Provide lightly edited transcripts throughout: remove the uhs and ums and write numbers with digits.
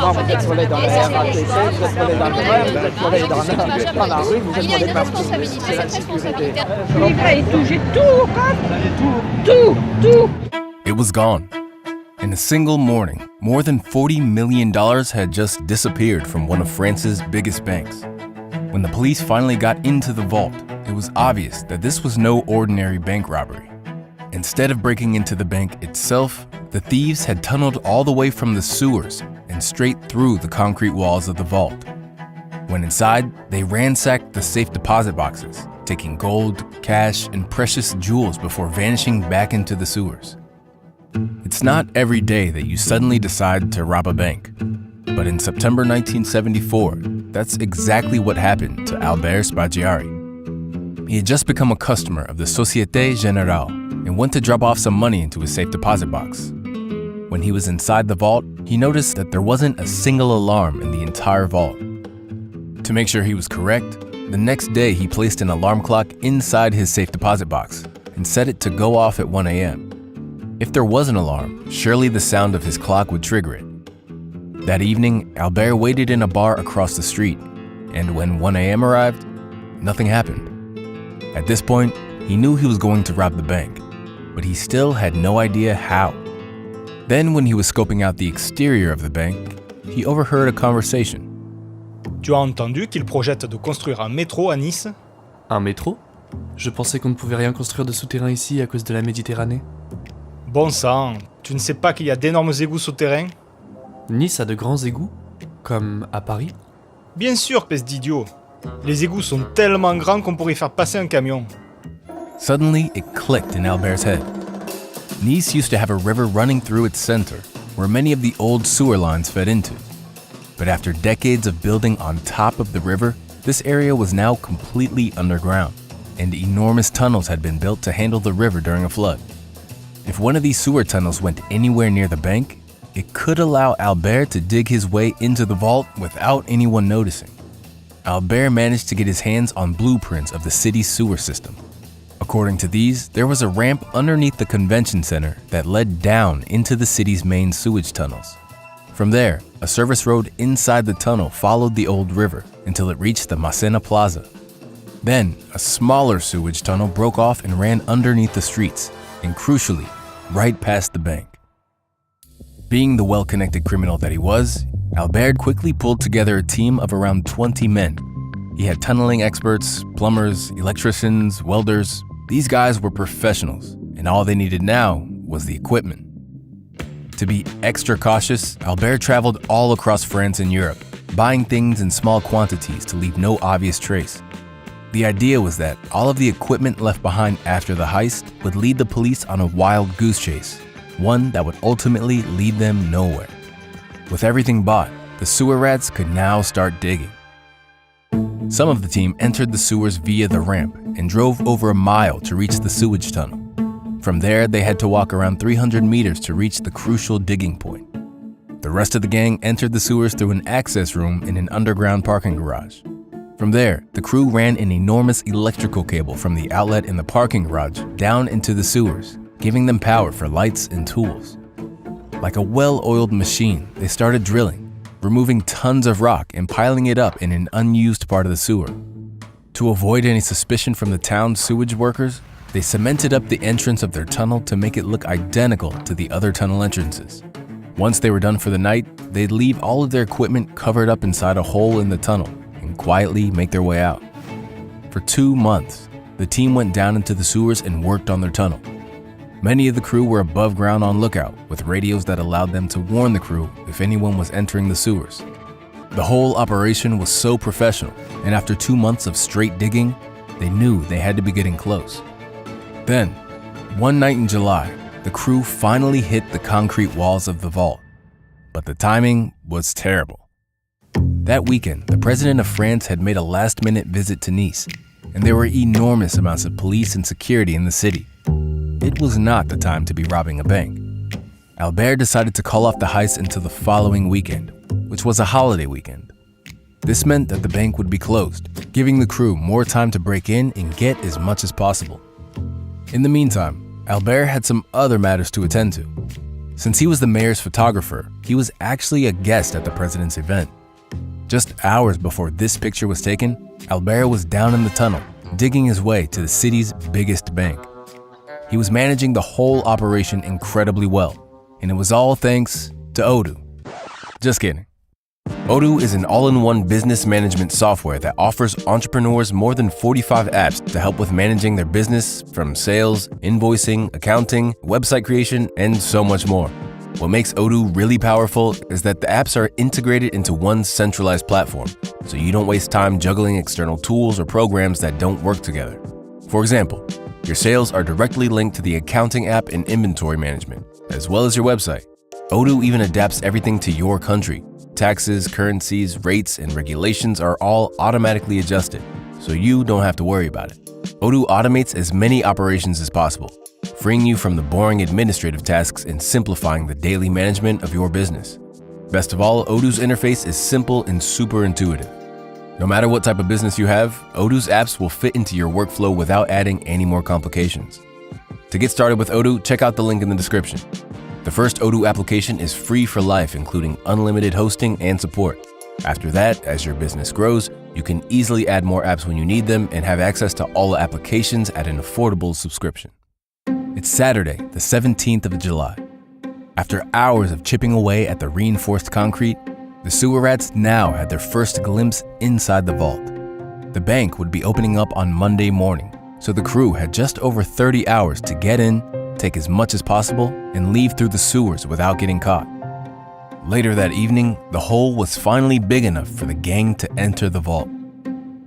souvent, vous êtes volé dans le RATP, vous êtes volé dans le tram, vous êtes volé dans la rue, vous êtes volé partout. C'est l'insécurité. J'ai tout, tout. It was gone. In a single morning, more than $40 million had just disappeared from one of France's biggest banks. When the police finally got into the vault, it was obvious that this was no ordinary bank robbery. Instead of breaking into the bank itself, the thieves had tunneled all the way from the sewers and straight through the concrete walls of the vault. When inside, they ransacked the safe deposit boxes, taking gold, cash, and precious jewels before vanishing back into the sewers. It's not every day that you suddenly decide to rob a bank. But in September 1974, that's exactly what happened to Albert Spaggiari. He had just become a customer of the Société Générale and went to drop off some money into his safe deposit box. When he was inside the vault, he noticed that there wasn't a single alarm in the entire vault. To make sure he was correct, the next day he placed an alarm clock inside his safe deposit box and set it to go off at 1 a.m. If there was an alarm, surely the sound of his clock would trigger it. That evening, Albert waited in a bar across the street, and when 1 a.m. arrived, nothing happened. At this point, he knew he was going to rob the bank, but he still had no idea how. Then, when he was scoping out the exterior of the bank, he overheard a conversation. Tu as entendu qu'il projette de construire un métro à Nice? Un métro? Je pensais qu'on ne pouvait rien construire de souterrain ici à cause de la Méditerranée. Bon sang, tu ne sais pas qu'il y a d'énormes égouts souterrains? Nice a de grands égouts? Comme à Paris? Bien sûr, espèce d'idiot. Les égouts sont tellement grands qu'on pourrait y faire passer un camion. Suddenly, it clicked in Albert's head. Nice used to have a river running through its center, where many of the old sewer lines fed into. But after decades of building on top of the river, this area was now completely underground, and enormous tunnels had been built to handle the river during a flood. If one of these sewer tunnels went anywhere near the bank, it could allow Albert to dig his way into the vault without anyone noticing. Albert managed to get his hands on blueprints of the city's sewer system. According to these, there was a ramp underneath the convention center that led down into the city's main sewage tunnels. From there, a service road inside the tunnel followed the old river until it reached the Masséna Plaza. Then, a smaller sewage tunnel broke off and ran underneath the streets, and crucially, right past the bank. Being the well-connected criminal that he was, Albert quickly pulled together a team of around 20 men. He had tunneling experts, plumbers, electricians, welders. These guys were professionals, and all they needed now was the equipment. To be extra cautious, Albert traveled all across France and Europe, buying things in small quantities to leave no obvious trace. The idea was that all of the equipment left behind after the heist would lead the police on a wild goose chase, one that would ultimately lead them nowhere. With everything bought, the sewer rats could now start digging. Some of the team entered the sewers via the ramp and drove over a mile to reach the sewage tunnel. From there, they had to walk around 300 meters to reach the crucial digging point. The rest of the gang entered the sewers through an access room in an underground parking garage. From there, the crew ran an enormous electrical cable from the outlet in the parking garage down into the sewers, giving them power for lights and tools. Like a well-oiled machine, they started drilling, removing tons of rock and piling it up in an unused part of the sewer. To avoid any suspicion from the town's sewage workers, they cemented up the entrance of their tunnel to make it look identical to the other tunnel entrances. Once they were done for the night, they'd leave all of their equipment covered up inside a hole in the tunnel and quietly make their way out. For 2 months, the team went down into the sewers and worked on their tunnel. Many of the crew were above ground on lookout, with radios that allowed them to warn the crew if anyone was entering the sewers. The whole operation was so professional, and after 2 months of straight digging, they knew they had to be getting close. Then, one night in July, the crew finally hit the concrete walls of the vault. But the timing was terrible. That weekend, the president of France had made a last-minute visit to Nice, and there were enormous amounts of police and security in the city. It was not the time to be robbing a bank. Albert decided to call off the heist until the following weekend, which was a holiday weekend. This meant that the bank would be closed, giving the crew more time to break in and get as much as possible. In the meantime, Albert had some other matters to attend to. Since he was the mayor's photographer, he was actually a guest at the president's event. Just hours before this picture was taken, Albert was down in the tunnel, digging his way to the city's biggest bank. He was managing the whole operation incredibly well, and it was all thanks to Odoo. Just kidding. Odoo is an all-in-one business management software that offers entrepreneurs more than 45 apps to help with managing their business, from sales, invoicing, accounting, website creation, and so much more. What makes Odoo really powerful is that the apps are integrated into one centralized platform, so you don't waste time juggling external tools or programs that don't work together. For example, your sales are directly linked to the accounting app and inventory management, as well as your website. Odoo even adapts everything to your country. Taxes, currencies, rates, and regulations are all automatically adjusted, so you don't have to worry about it. Odoo automates as many operations as possible, freeing you from the boring administrative tasks and simplifying the daily management of your business. Best of all, Odoo's interface is simple and super intuitive. No matter what type of business you have, Odoo's apps will fit into your workflow without adding any more complications. To get started with Odoo, check out the link in the description. The first Odoo application is free for life, including unlimited hosting and support. After that, as your business grows, you can easily add more apps when you need them and have access to all the applications at an affordable subscription. It's Saturday, the 17th of July. After hours of chipping away at the reinforced concrete, the sewer rats now had their first glimpse inside the vault. The bank would be opening up on Monday morning, so the crew had just over 30 hours to get in, take as much as possible, and leave through the sewers without getting caught. Later that evening, the hole was finally big enough for the gang to enter the vault.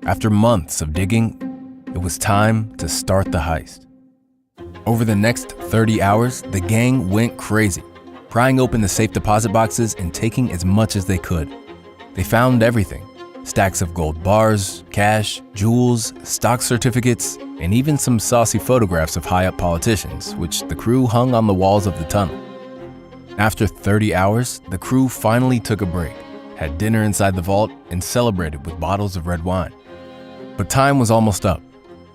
After months of digging, it was time to start the heist. Over the next 30 hours, the gang went crazy, prying open the safe deposit boxes and taking as much as they could. They found everything: stacks of gold bars, cash, jewels, stock certificates, and even some saucy photographs of high-up politicians, which the crew hung on the walls of the tunnel. After 30 hours, the crew finally took a break, had dinner inside the vault, and celebrated with bottles of red wine. But time was almost up,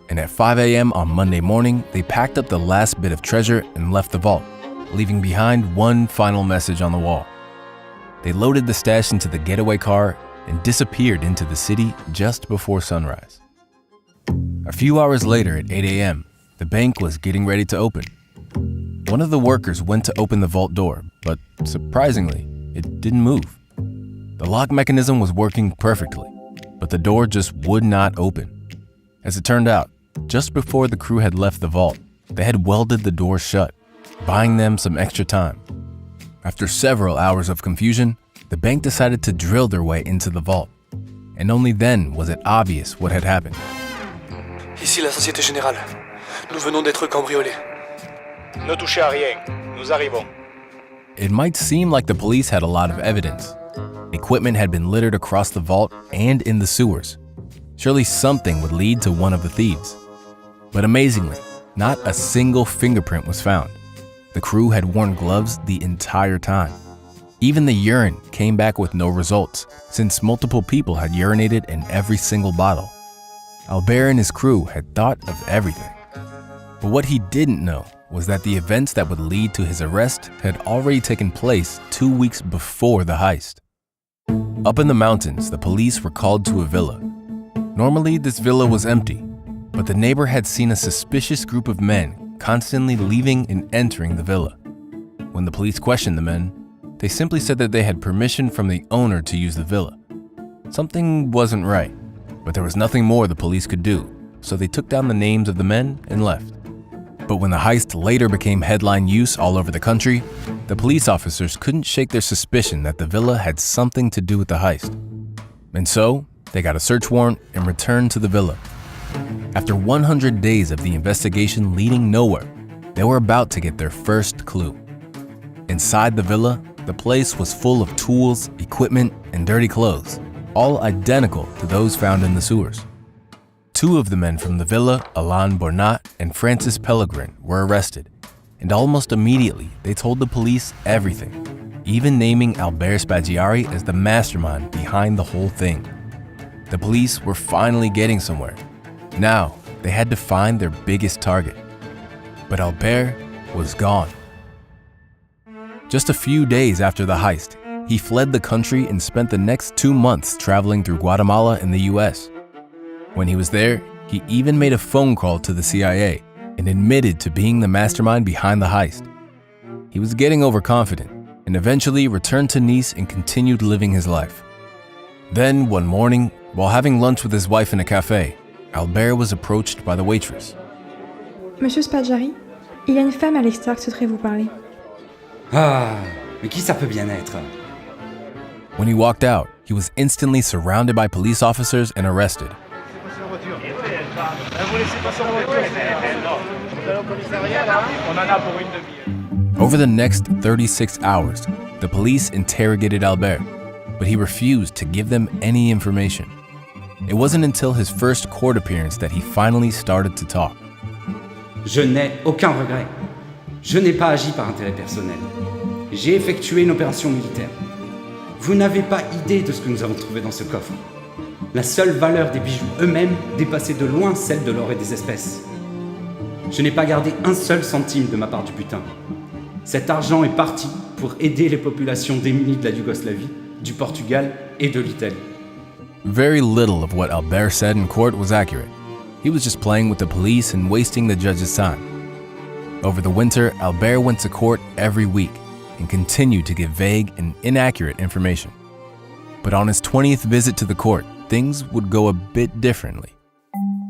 and at 5 a.m. on Monday morning, they packed up the last bit of treasure and left the vault, leaving behind one final message on the wall. They loaded the stash into the getaway car and disappeared into the city just before sunrise. A few hours later at 8 a.m., the bank was getting ready to open. One of the workers went to open the vault door, but surprisingly, it didn't move. The lock mechanism was working perfectly, but the door just would not open. As it turned out, just before the crew had left the vault, they had welded the door shut, buying them some extra time. After several hours of confusion, the bank decided to drill their way into the vault, and only then was it obvious what had happened. Ici la Société Générale. Nous venons d'être cambriolés. Ne touchez à rien, nous arrivons. It might seem like the police had a lot of evidence. Equipment had been littered across the vault and in the sewers. Surely something would lead to one of the thieves. But amazingly, not a single fingerprint was found. The crew had worn gloves the entire time. Even the urine came back with no results, since multiple people had urinated in every single bottle. Albert and his crew had thought of everything. But what he didn't know was that the events that would lead to his arrest had already taken place 2 weeks before the heist. Up in the mountains, the police were called to a villa. Normally, this villa was empty, but the neighbor had seen a suspicious group of men constantly leaving and entering the villa. When the police questioned the men, they simply said that they had permission from the owner to use the villa. Something wasn't right, but there was nothing more the police could do, so they took down the names of the men and left. But when the heist later became headline use all over the country, the police officers couldn't shake their suspicion that the villa had something to do with the heist. And so, they got a search warrant and returned to the villa. After 100 days of the investigation leading nowhere, they were about to get their first clue. Inside the villa, the place was full of tools, equipment, and dirty clothes, all identical to those found in the sewers. 2 of the men from the villa, Alain Bornat and Francis Pellegrin, were arrested, and almost immediately they told the police everything, even naming Albert Spaggiari as the mastermind behind the whole thing. The police were finally getting somewhere. Now, they had to find their biggest target. But Albert was gone. Just a few days after the heist, he fled the country and spent the next 2 months traveling through Guatemala and the US. When he was there, he even made a phone call to the CIA and admitted to being the mastermind behind the heist. He was getting overconfident and eventually returned to Nice and continued living his life. Then, one morning, while having lunch with his wife in a cafe, Albert was approached by the waitress. Monsieur Spaggiari, il y a une femme à l'extérieur qui souhaiterait vous parler. Ah, mais qui ça peut bien être? When he walked out, he was instantly surrounded by police officers and arrested. Over the next 36 hours, the police interrogated Albert, but he refused to give them any information. It wasn't until his first court appearance that he finally started to talk. Je n'ai aucun regret. Je n'ai pas agi par intérêt personnel. J'ai effectué une opération militaire. Vous n'avez pas idée de ce que nous avons trouvé dans ce coffre. La seule valeur des bijoux eux-mêmes dépassait de loin celle de l'or et des espèces. Je n'ai pas gardé un seul centime de ma part du butin. Cet argent est parti pour aider les populations démunies de la Yougoslavie, du Portugal et de l'Italie. Very little of what Albert said in court was accurate. He was just playing with the police and wasting the judge's time. Over the winter, Albert went to court every week and continued to give vague and inaccurate information. But on his 20th visit to the court, things would go a bit differently.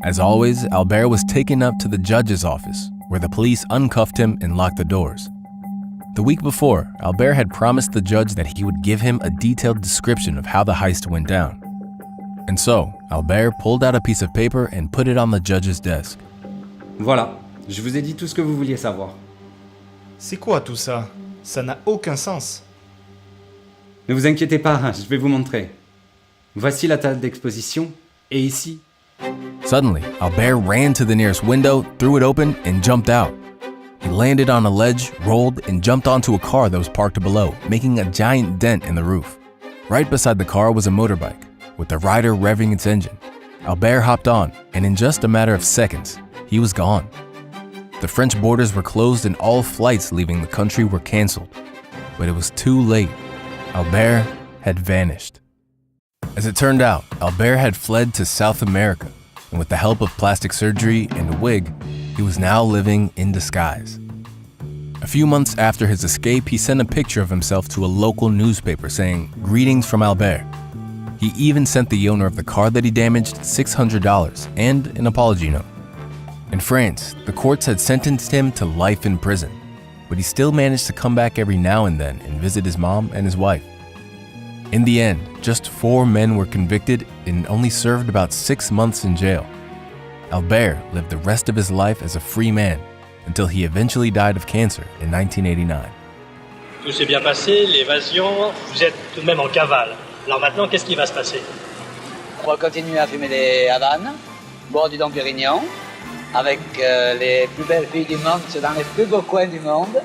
As always, Albert was taken up to the judge's office, where the police uncuffed him and locked the doors. The week before, Albert had promised the judge that he would give him a detailed description of how the heist went down. And so, Albert pulled out a piece of paper and put it on the judge's desk. Voilà, je vous ai dit tout ce que vous vouliez savoir. C'est quoi tout ça? Ça n'a aucun sens. Ne vous inquiétez pas, je vais vous montrer. Voici la table d'exposition, et ici. Suddenly, Albert ran to the nearest window, threw it open, and jumped out. He landed on a ledge, rolled, and jumped onto a car that was parked below, making a giant dent in the roof. Right beside the car was a motorbike, with the rider revving its engine. Albert hopped on, and in just a matter of seconds, he was gone. The French borders were closed and all flights leaving the country were canceled. But it was too late. Albert had vanished. As it turned out, Albert had fled to South America, and with the help of plastic surgery and a wig, he was now living in disguise. A few months after his escape, he sent a picture of himself to a local newspaper saying, "Greetings from Albert." He even sent the owner of the car that he damaged $600 and an apology note. In France, the courts had sentenced him to life in prison, but he still managed to come back every now and then and visit his mom and his wife. In the end, just 4 men were convicted and only served about 6 months in jail. Albert lived the rest of his life as a free man until he eventually died of cancer in 1989. Tout s'est bien passé, l'évasion, vous êtes tout de même en cavale. Alors maintenant, qu'est-ce qui va se passer? On va continuer à fumer des Havanes, boire du Dom Pérignon, avec les plus belles filles du monde, dans les plus beaux coins du monde.